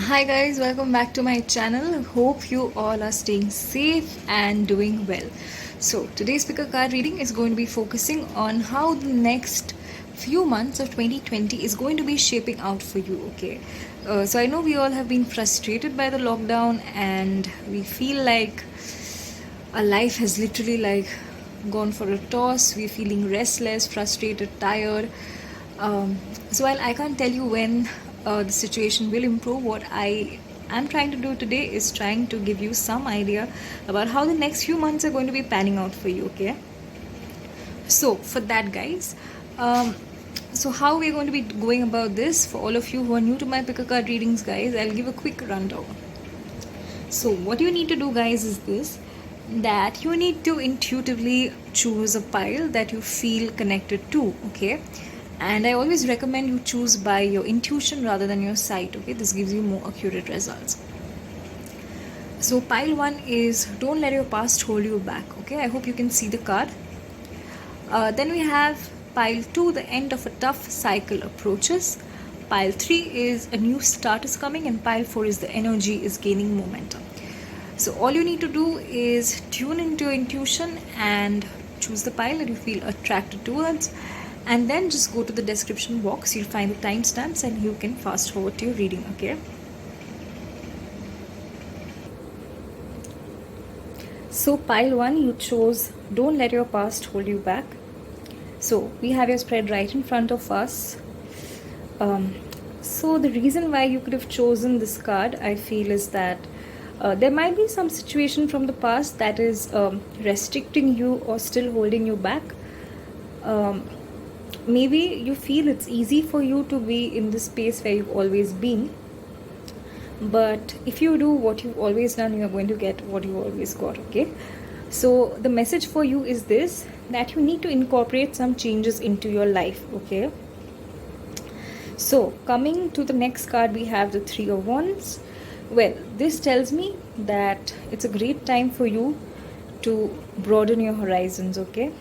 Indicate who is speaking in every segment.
Speaker 1: Hi guys, welcome back to my channel. Hope you all are staying safe and doing well. So, today's picker card reading is going to be focusing on how the next few months of 2020 is going to be shaping out for you, okay? So, I know we all have been frustrated by the lockdown and we feel like our life has literally gone for a toss. We're feeling restless, frustrated, tired. So while I can't tell you when the situation will improve, what I am trying to do today is trying to give you some idea about how the next few months are going to be panning out for you. Okay, so for that, guys, um, so how we're going to be going about this, for all of you who are new to my picker card readings, guys, I'll give a quick rundown. So what you need to do, guys, is this, that you need to intuitively choose a pile that you feel connected to. Okay, and I always recommend you choose by your intuition rather than your sight. Okay, this gives you more accurate results. So pile 1 is don't let your past hold you back. Okay, I hope you can see the card. Then we have pile 2, the end of a tough cycle approaches. Pile 3 is a new start is coming, and pile 4 is the energy is gaining momentum. So all you need to do is tune into your intuition and choose the pile that you feel attracted towards, and then just go to the description box. You'll find the timestamps and you can fast forward to your reading. Okay, so pile 1, you chose don't let your past hold you back. So we have your spread right in front of us. So the reason why you could have chosen this card, I feel, is that there might be some situation from the past that is restricting you or still holding you back. Maybe you feel it's easy for you to be in the space where you've always been, but if you do what you've always done, you are going to get what you always got. Okay, so the message for you is this, that you need to incorporate some changes into your life. Okay, so coming to the next card, we have the 3 of Wands. Well, this tells me that it's a great time for you to broaden your horizons. Okay,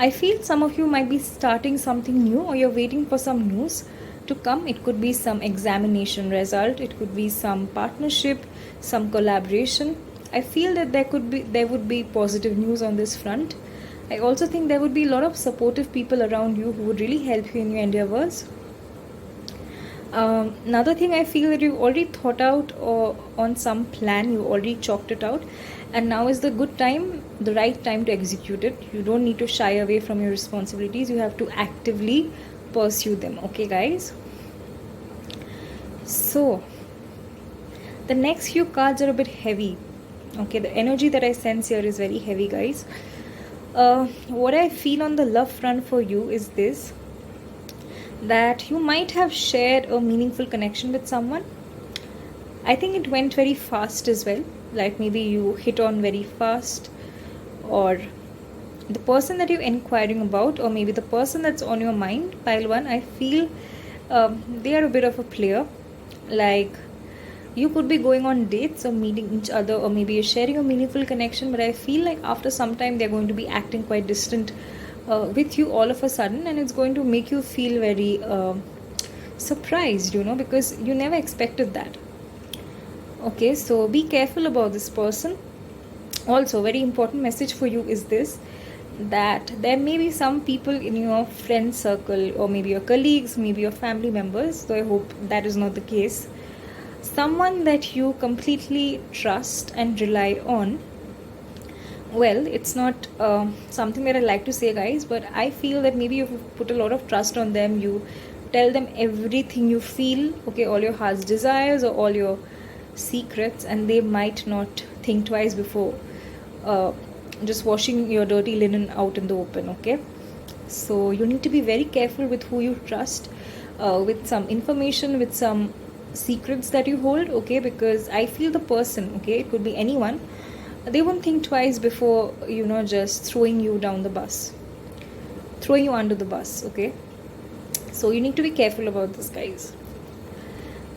Speaker 1: I feel some of you might be starting something new, or you're waiting for some news to come. It could be some examination result, it could be some partnership, some collaboration. I feel that there would be positive news on this front. I also think there would be a lot of supportive people around you who would really help you in your endeavors. Another thing, I feel that you've already thought out or on some plan, you already chalked it out, and now is the right time to execute it. You don't need to shy away from your responsibilities, you have to actively pursue them. Okay, guys, so the next few cards are a bit heavy. Okay, the energy that I sense here is very heavy, guys. What I feel on the love front for you is this, that you might have shared a meaningful connection with someone. I think it went very fast as well, like maybe you hit on very fast, or the person that you're inquiring about, or maybe the person that's on your mind, pile 1, I feel they are a bit of a player. Like, you could be going on dates or meeting each other, or maybe you're sharing a meaningful connection, but I feel like after some time they're going to be acting quite distant with you all of a sudden, and it's going to make you feel very surprised, because you never expected that. Okay, so be careful about this person. Also, very important message for you is this, that there may be some people in your friend circle, or maybe your colleagues, maybe your family members, so I hope that is not the case, someone that you completely trust and rely on. Well, it's not something that I like to say, guys, but I feel that maybe you've put a lot of trust on them. You tell them everything you feel, okay, all your heart's desires or all your secrets, and they might not think twice before just washing your dirty linen out in the open. Okay, so you need to be very careful with who you trust with some information, with some secrets that you hold. Okay, because I feel the person, okay, it could be anyone, they won't think twice before just throwing you under the bus. Okay, so you need to be careful about this, guys.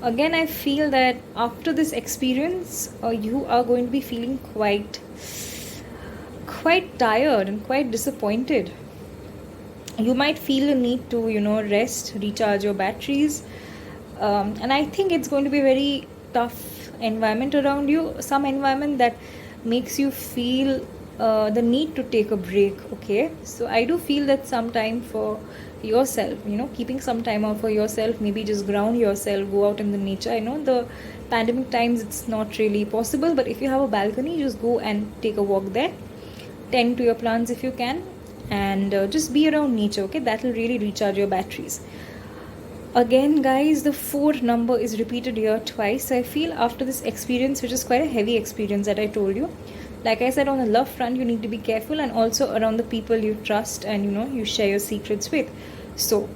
Speaker 1: Again, I feel that after this experience you are going to be feeling quite tired and quite disappointed. You might feel a need to rest, recharge your batteries, and I think it's going to be very tough environment around you, some environment that makes you feel the need to take a break. Okay, so I do feel that some time for yourself, keeping some time out for yourself, maybe just ground yourself, go out in the nature. I know the pandemic times it's not really possible, but if you have a balcony, just go and take a walk there, tend to your plants if you can, and just be around nature. Okay, that will really recharge your batteries. Again, guys, the 4 number is repeated here twice. So I feel after this experience, which is quite a heavy experience that I told you, like I said, on the love front, you need to be careful, and also around the people you trust and you share your secrets with. So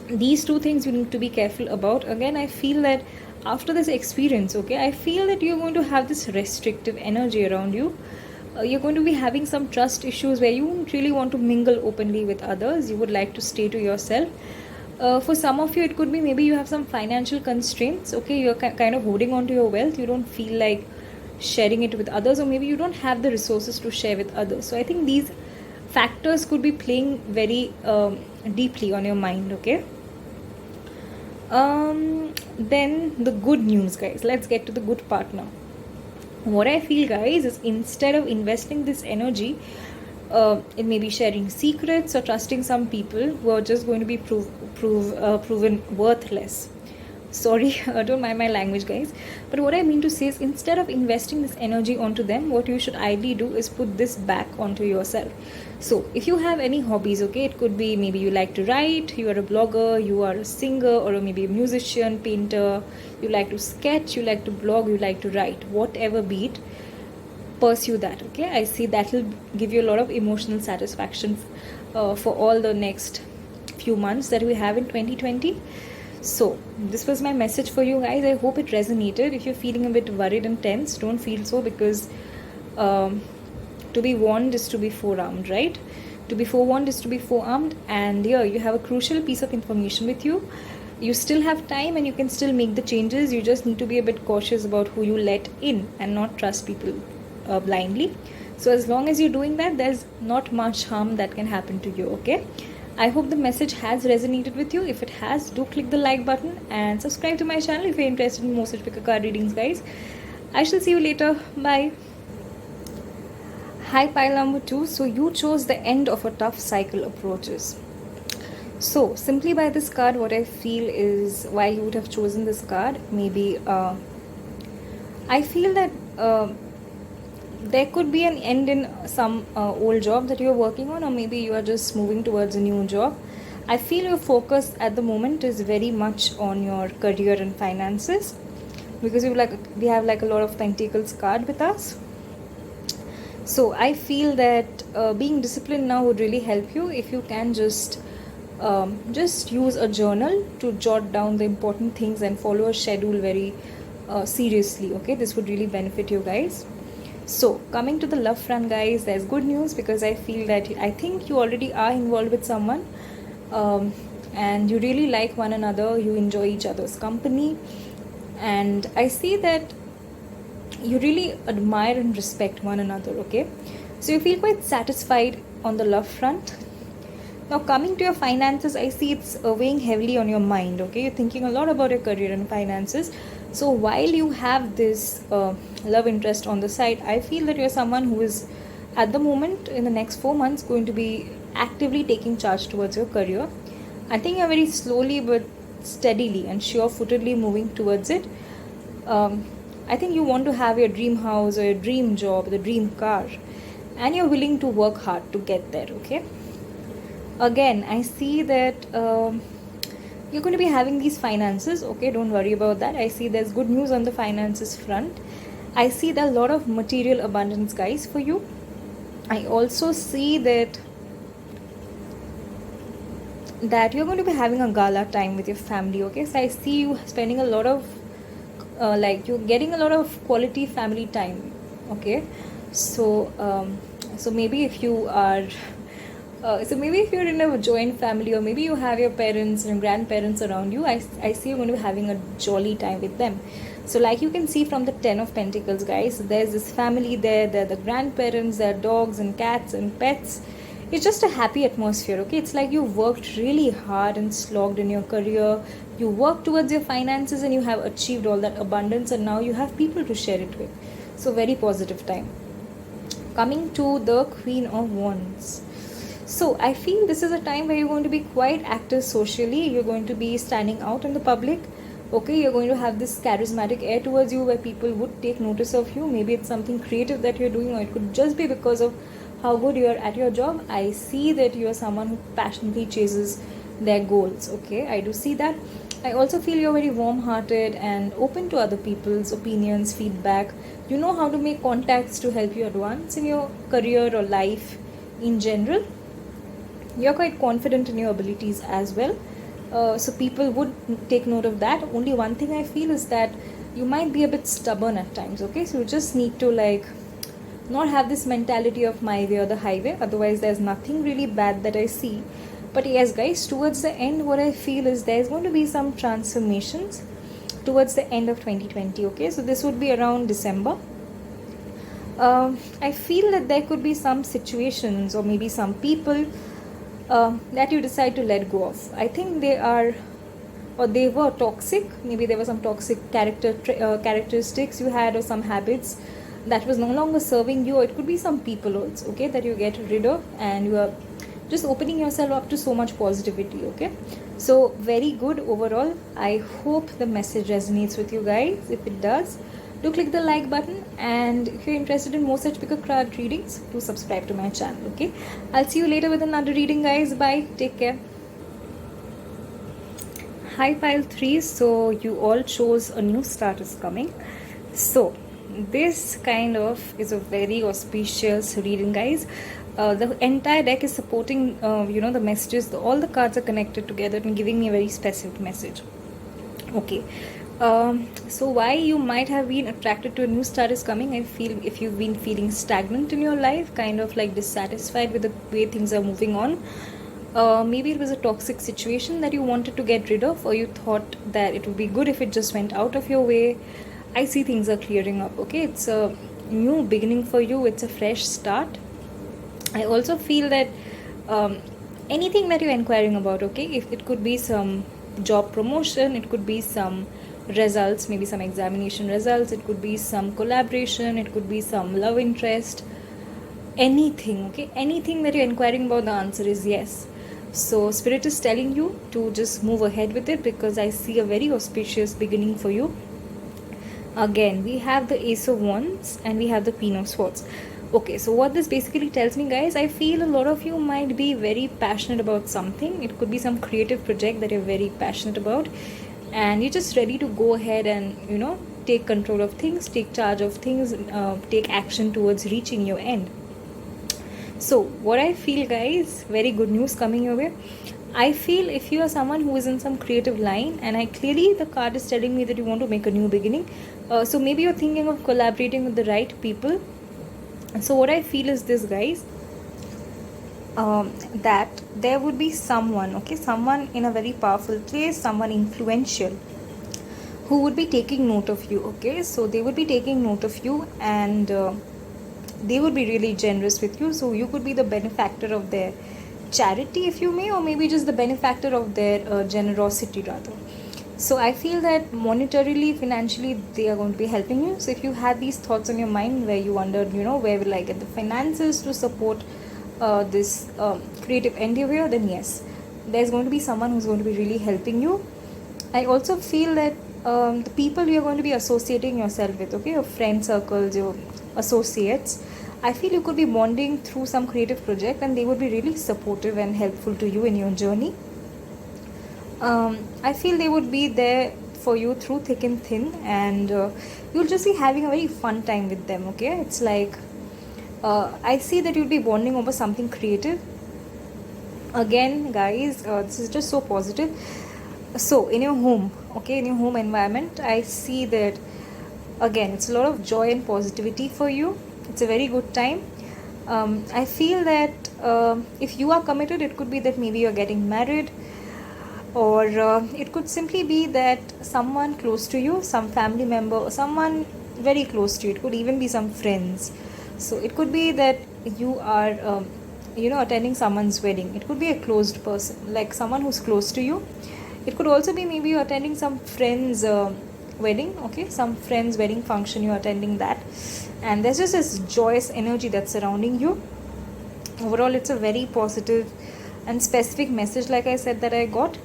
Speaker 1: these 2 things you need to be careful about. Again, I feel that after this experience, okay, I feel that you're going to have this restrictive energy around you. You're going to be having some trust issues where you won't really want to mingle openly with others. You would like to stay to yourself. For some of you, it could be maybe you have some financial constraints. Okay, you're kind of holding on to your wealth. You don't feel like sharing it with others, or maybe you don't have the resources to share with others. So I think these factors could be playing very deeply on your mind. Okay. Then the good news, guys. Let's get to the good part now. What I feel, guys, is instead of investing this energy in maybe sharing secrets or trusting some people who are just going to be proven worthless. Sorry, don't mind my language, guys. But what I mean to say is, instead of investing this energy onto them, what you should ideally do is put this back onto yourself. So if you have any hobbies, okay, it could be maybe you like to write, you are a blogger, you are a singer, or maybe a musician, painter, you like to sketch, you like to blog, you like to write, whatever be it, pursue that. Okay, I see that will give you a lot of emotional satisfaction for all the next few months that we have in 2020. So this was my message for you, guys. I hope it resonated. If you're feeling a bit worried and tense, don't feel so, because to be warned is to be forearmed, right? To be forewarned is to be forearmed. And here you have a crucial piece of information with you. You still have time and you can still make the changes. You just need to be a bit cautious about who you let in and not trust people blindly. So as long as you're doing that, there's not much harm that can happen to you. Okay, I hope the message has resonated with you. If it has, do click the like button and subscribe to my channel if you're interested in more such pick a card readings, guys. I shall see you later. Bye. Hi, pile number 2. So you chose the end of a tough cycle approaches. So simply by this card, what I feel is why you would have chosen this card. Maybe I feel that there could be an end in some old job that you're working on, or maybe you are just moving towards a new job. I feel your focus at the moment is very much on your career and finances, because we have like a lot of pentacles card with us. So I feel that being disciplined now would really help you if you can just use a journal to jot down the important things and follow a schedule very seriously. Okay, this would really benefit you, guys. So coming to the love front, guys, there's good news, because I feel that I think you already are involved with someone and you really like one another, you enjoy each other's company, and I see that you really admire and respect one another. Okay, so you feel quite satisfied on the love front. Now coming to your finances, I see it's weighing heavily on your mind. Okay, you're thinking a lot about your career and finances. So while you have this love interest on the side, I feel that you're someone who is at the moment in the next 4 months going to be actively taking charge towards your career. I think you're very slowly but steadily and sure-footedly moving towards it. I think you want to have your dream house or your dream job, the dream car, and you're willing to work hard to get there. Okay, again, I see that you're going to be having these finances. Okay, don't worry about that. I see there's good news on the finances front. I see there a lot of material abundance, guys, for you. I also see that you're going to be having a gala time with your family. Okay, so I see you spending a lot of you're getting a lot of quality family time. Okay, so maybe if you are maybe if you're in a joint family, or maybe you have your parents and grandparents around you, I see you're going to be having a jolly time with them. So like you can see from the 10 of Pentacles, guys, there's this family there are the grandparents, there are dogs and cats and pets. it's just a happy atmosphere, okay? It's like you worked really hard and slogged in your career. You worked towards your finances and you have achieved all that abundance, and now you have people to share it with. So, very positive time. Coming to the Queen of Wands. So, I feel this is a time where you're going to be quite active socially. You're going to be standing out in the public. Okay, you're going to have this charismatic air towards you where people would take notice of you. Maybe it's something creative that you're doing, or it could just be because of how good you are at your job. I see that you are someone who passionately chases their goals. Okay, I do see that. I also feel you're very warm hearted and open to other people's opinions, feedback. You know how to make contacts to help you advance in your career or life in general. You're quite confident in your abilities as well. So people would take note of that. Only one thing I feel is that you might be a bit stubborn at times. Okay, so you just need to not have this mentality of my way or the highway. Otherwise, there's nothing really bad that I see. But yes, guys, towards the end, what I feel is there's going to be some transformations towards the end of 2020. Okay, so this would be around December. I feel that there could be some situations or maybe some people that you decide to let go of. I think they are, or they were toxic. Maybe there were some toxic characteristics you had, or some habits that was no longer serving you. Or it could be some people also, okay, that you get rid of, and you are just opening yourself up to so much positivity. Okay, so very good overall. I hope the message resonates with you guys. If it does, do click the like button, and if you're interested in more such pick-up card readings, do subscribe to my channel. Okay, I'll see you later with another reading, guys. Bye, take care. Hi pile 3. So you all chose a new start is coming. So this kind of is a very auspicious reading, guys. The entire deck is supporting the messages. All the cards are connected together and giving me a very specific message. Okay, so why you might have been attracted to a new start is coming. I feel if you've been feeling stagnant in your life, kind of like dissatisfied with the way things are moving on, maybe it was a toxic situation that you wanted to get rid of, or you thought that it would be good if it just went out of your way. I see things are clearing up. Okay, it's a new beginning for you. It's a fresh start. I also feel that anything that you're inquiring about, okay, if it could be some job promotion, it could be some results, maybe some examination results, it could be some collaboration, it could be some love interest, anything. Okay, anything that you're inquiring about, the answer is yes. So spirit is telling you to just move ahead with it, because I see a very auspicious beginning for you. Again, we have the Ace of Wands and we have the Queen of Swords. Okay, so what this basically tells me, guys, I feel a lot of you might be very passionate about something. It could be some creative project that you're very passionate about, and you're just ready to go ahead and take control of things, take charge of things, take action towards reaching your end. So what I feel, guys, very good news coming your way. I feel if you are someone who is in some creative line, and the card is telling me that you want to make a new beginning, so maybe you're thinking of collaborating with the right people. So what I feel is this, guys, that there would be someone, okay, someone in a very powerful place, someone influential, who would be taking note of you. Okay, so they would be taking note of you, and they would be really generous with you. So you could be the benefactor of their charity, if you may, or maybe just the benefactor of their generosity rather. So I feel that monetarily, financially, they are going to be helping you. So if you had these thoughts on your mind where you wondered, where will I get the finances to support this creative endeavor, then yes, there's going to be someone who's going to be really helping you. I also feel that the people you're going to be associating yourself with, okay, your friend circles, your associates, I feel you could be bonding through some creative project, and they would be really supportive and helpful to you in your journey. I feel they would be there for you through thick and thin, and you'll just be having a very fun time with them. Okay, it's like I see that you'll be bonding over something creative. Again, guys, this is just so positive. So in your home, okay, in your home environment, I see that again it's a lot of joy and positivity for you. It's a very good time. I feel that if you are committed, it could be that maybe you're getting married, or it could simply be that someone close to you, some family member or someone very close to you, it could even be some friends. So it could be that you are attending someone's wedding. It could be a closed person, like someone who's close to you. It could also be maybe you're attending some friend's wedding, okay, some friend's wedding function, you're attending that, and there's just this joyous energy that's surrounding you. Overall, it's a very positive and specific message, like I said, that I got.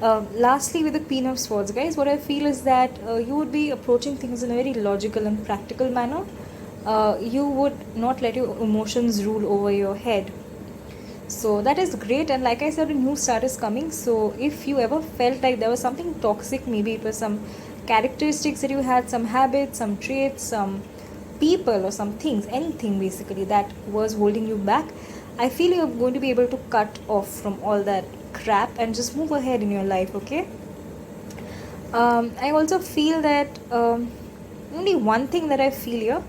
Speaker 1: Lastly, with the Queen of Swords, guys, what I feel is that you would be approaching things in a very logical and practical manner. You would not let your emotions rule over your head. So that is great. And like I said, a new start is coming. So if you ever felt like there was something toxic, maybe it was some characteristics that you had, some habits, some traits, some people or some things, anything basically that was holding you back, I feel you're going to be able to cut off from all that crap and just move ahead in your life, okay? I also feel that only one thing that I feel here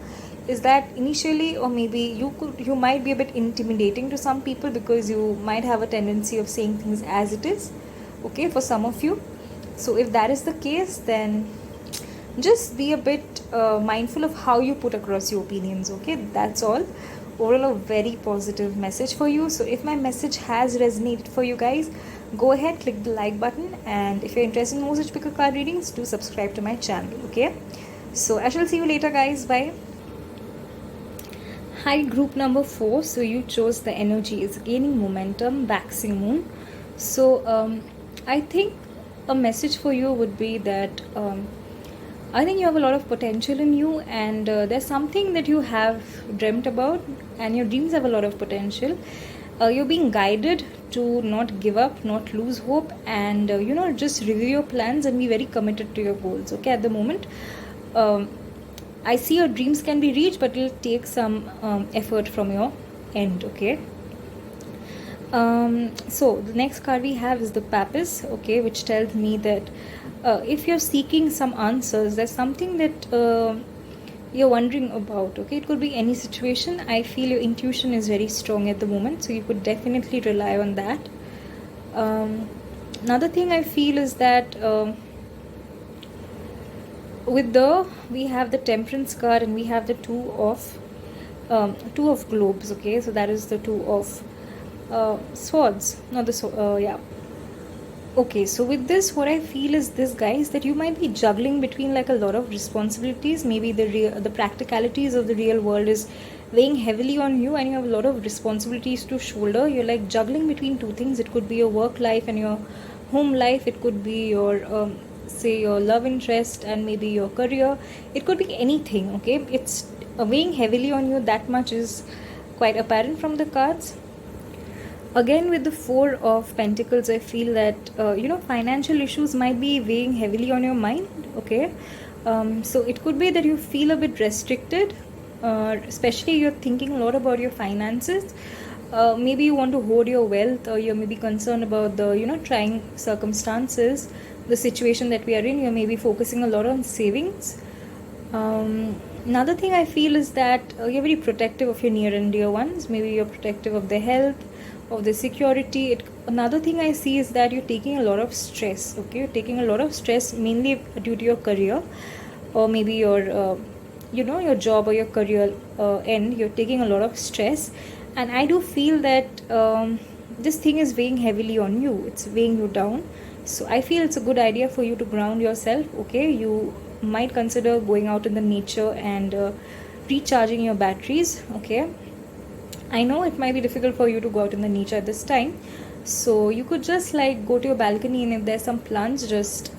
Speaker 1: is that initially, or maybe you might be a bit intimidating to some people because you might have a tendency of saying things as it is, okay, for some of you. So if that is the case, then just be a bit mindful of how you put across your opinions, okay? That's all. Overall, a very positive message for you. So if my message has resonated for you guys, go ahead, click the like button, and if you're interested in more such picker card readings, do subscribe to my channel, okay? So I shall see you later, guys. Bye. Hi, group number 4. So you chose the energy is gaining momentum, waxing moon. So I think a message for you would be that I think you have a lot of potential in you, and there's something that you have dreamt about, and your dreams have a lot of potential. You're being guided to not give up, not lose hope, and just review your plans and be very committed to your goals, okay? At the moment, I see your dreams can be reached, but it'll take some effort from your end, okay? So the next card we have is the Papist, okay, which tells me that if you're seeking some answers, there's something that you're wondering about, okay? It could be any situation. I feel your intuition is very strong at the moment, so you could definitely rely on that. Another thing I feel is that we have the Temperance card, and we have the two of globes, okay? So that is the two of swords, not the yeah. Okay, so with this, what I feel is this, guys, that you might be juggling between like a lot of responsibilities. Maybe the practicalities of the real world is weighing heavily on you, and you have a lot of responsibilities to shoulder. You're like juggling between two things. It could be your work life and your home life. It could be your say your love interest and maybe your career. It could be anything, okay? It's weighing heavily on you. That much is quite apparent from the cards. Again, with the Four of Pentacles, I feel that financial issues might be weighing heavily on your mind, okay? So it could be that you feel a bit restricted, especially you're thinking a lot about your finances. Maybe you want to hoard your wealth, or you're maybe concerned about the trying circumstances, the situation that we are in. You're maybe focusing a lot on savings. Another thing I feel is that you're very protective of your near and dear ones. Maybe you're protective of their health, of the security. Another thing I see is that you're taking a lot of stress, okay? You're taking a lot of stress mainly due to your career, or maybe your your job or your career end. You're taking a lot of stress, and I do feel that this thing is weighing heavily on you. It's weighing you down. So I feel it's a good idea for you to ground yourself, okay? You might consider going out in the nature and recharging your batteries, okay? I know it might be difficult for you to go out in the nature at this time, so you could just like go to your balcony, and if there's some plants, just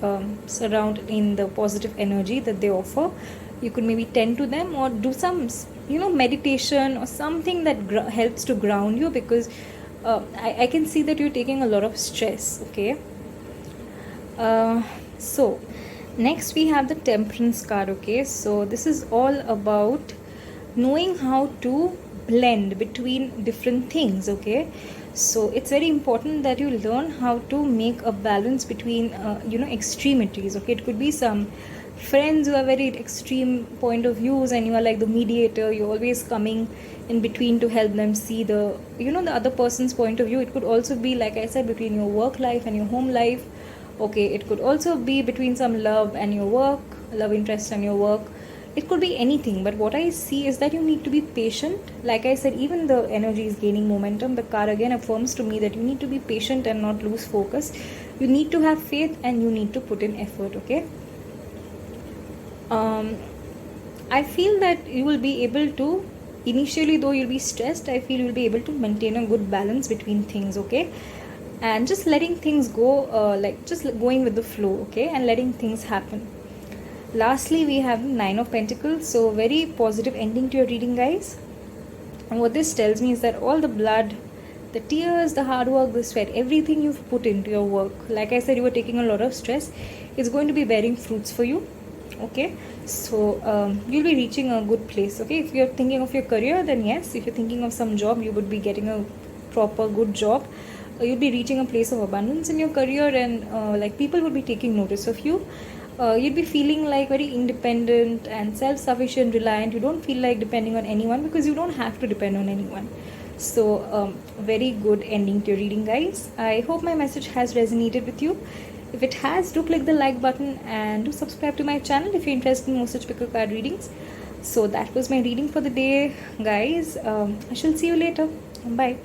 Speaker 1: surround in the positive energy that they offer. You could maybe tend to them, or do some meditation or something that helps to ground you, because I can see that you're taking a lot of stress, okay? So next we have the Temperance card, okay? So this is all about knowing how to blend between different things, okay? So it's very important that you learn how to make a balance between extremities, okay? It could be some friends who are very extreme point of views, and you are like the mediator. You're always coming in between to help them see the the other person's point of view. It could also be, like I said, between your work life and your home life, okay? It could also be between some love and your work, love interest and your work. It could be anything, but what I see is that you need to be patient. Like I said, even the energy is gaining momentum. The card again affirms to me that you need to be patient and not lose focus. You need to have faith and you need to put in effort, okay? I feel that you will be able to, initially though you'll be stressed, I feel you'll be able to maintain a good balance between things, okay? And just letting things go, like just going with the flow, okay? And letting things happen. Lastly, we have Nine of Pentacles. So very positive ending to your reading, guys. And what this tells me is that all the blood, the tears, the hard work, the sweat, everything you've put into your work, like I said, you were taking a lot of stress, is going to be bearing fruits for you, okay? So you'll be reaching a good place, okay? If you're thinking of your career, then yes. If you're thinking of some job, you would be getting a proper good job. You'll be reaching a place of abundance in your career, and like people would be taking notice of you. You'd be feeling like very independent and self-sufficient, reliant. You don't feel like depending on anyone because you don't have to depend on anyone. So very good ending to your reading, guys. I hope my message has resonated with you. If it has, do click the like button and do subscribe to my channel if you're interested in more such picker card readings. So that was my reading for the day, guys. I shall see you later. Bye.